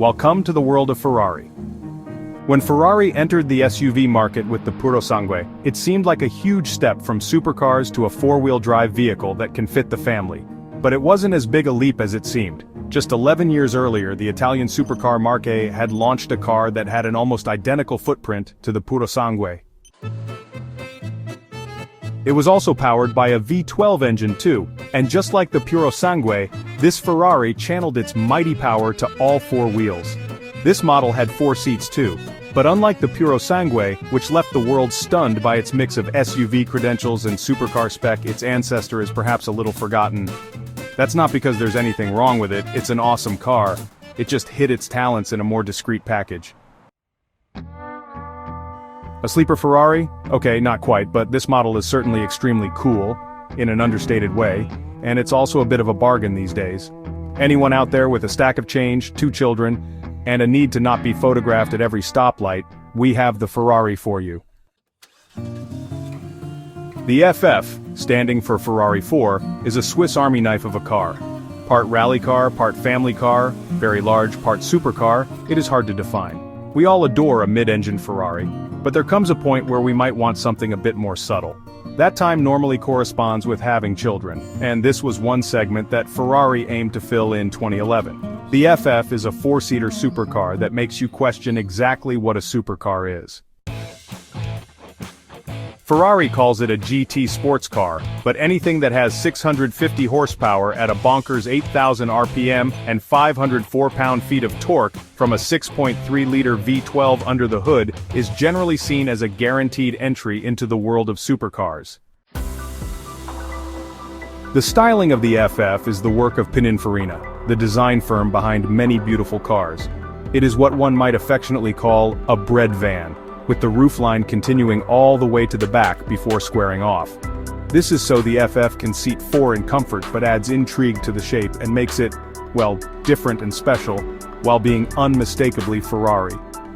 Welcome to the world of Ferrari. When Ferrari entered the SUV market with the Purosangue, it seemed like a huge step from supercars to a four-wheel drive vehicle that can fit the family. But it wasn't as big a leap as it seemed. Just 11 years earlier, the Italian supercar Marche had launched a car that had an almost identical footprint to the Purosangue. It was also powered by a V12 engine too, and just like the Purosangue, this Ferrari channeled its mighty power to all four wheels. This model had 4 seats too, but unlike the Purosangue, which left the world stunned by its mix of SUV credentials and supercar spec, its ancestor is perhaps a little forgotten. That's not because there's anything wrong with it, it's an awesome car. It just hid its talents in a more discreet package. A sleeper Ferrari? Okay, not quite, but this model is certainly extremely cool, in an understated way, and it's also a bit of a bargain these days. Anyone out there with a stack of change, 2 children, and a need to not be photographed at every stoplight, we have the Ferrari for you. The FF, standing for Ferrari 4, is a Swiss Army knife of a car. Part rally car, part family car, very large, part supercar, it is hard to define. We all adore a mid-engine Ferrari, but there comes a point where we might want something a bit more subtle. That time normally corresponds with having children, and this was one segment that Ferrari aimed to fill in 2011. The FF is a 4-seater supercar that makes you question exactly what a supercar is. Ferrari calls it a GT sports car, but anything that has 650 horsepower at a bonkers 8,000 RPM and 504 pound-feet of torque from a 6.3-liter V12 under the hood is generally seen as a guaranteed entry into the world of supercars. The styling of the FF is the work of Pininfarina, the design firm behind many beautiful cars. It is what one might affectionately call a bread van, with the roofline continuing all the way to the back before squaring off. This is so the FF can seat 4 in comfort but adds intrigue to the shape and makes it, well, different and special, while being unmistakably Ferrari.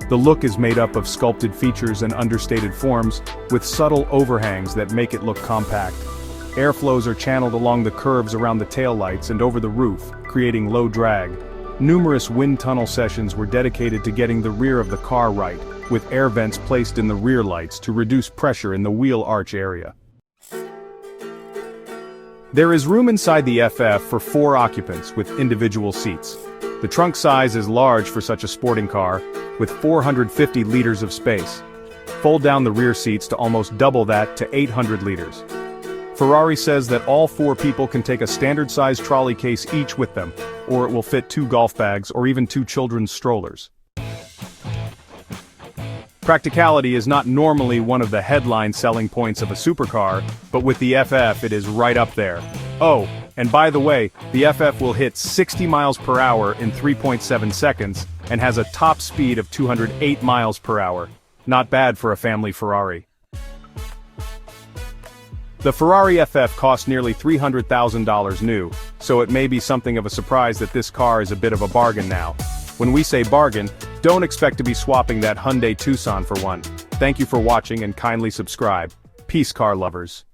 The look is made up of sculpted features and understated forms, with subtle overhangs that make it look compact. Airflows are channeled along the curves around the taillights and over the roof, creating low drag. Numerous wind tunnel sessions were dedicated to getting the rear of the car right, with air vents placed in the rear lights to reduce pressure in the wheel arch area. There is room inside the FF for 4 occupants with individual seats. The trunk size is large for such a sporting car, with 450 liters of space. Fold down the rear seats to almost double that to 800 liters. Ferrari says that all 4 people can take a standard-sized trolley case each with them, or it will fit 2 golf bags or even 2 children's strollers. Practicality is not normally one of the headline selling points of a supercar, but with the FF it is right up there. Oh, and by the way, the FF will hit 60 miles per hour in 3.7 seconds, and has a top speed of 208 miles per hour. Not bad for a family Ferrari. The Ferrari FF cost nearly $300,000 new, so it may be something of a surprise that this car is a bit of a bargain now. When we say bargain, don't expect to be swapping that Hyundai Tucson for one. Thank you for watching and kindly subscribe. Peace, car lovers.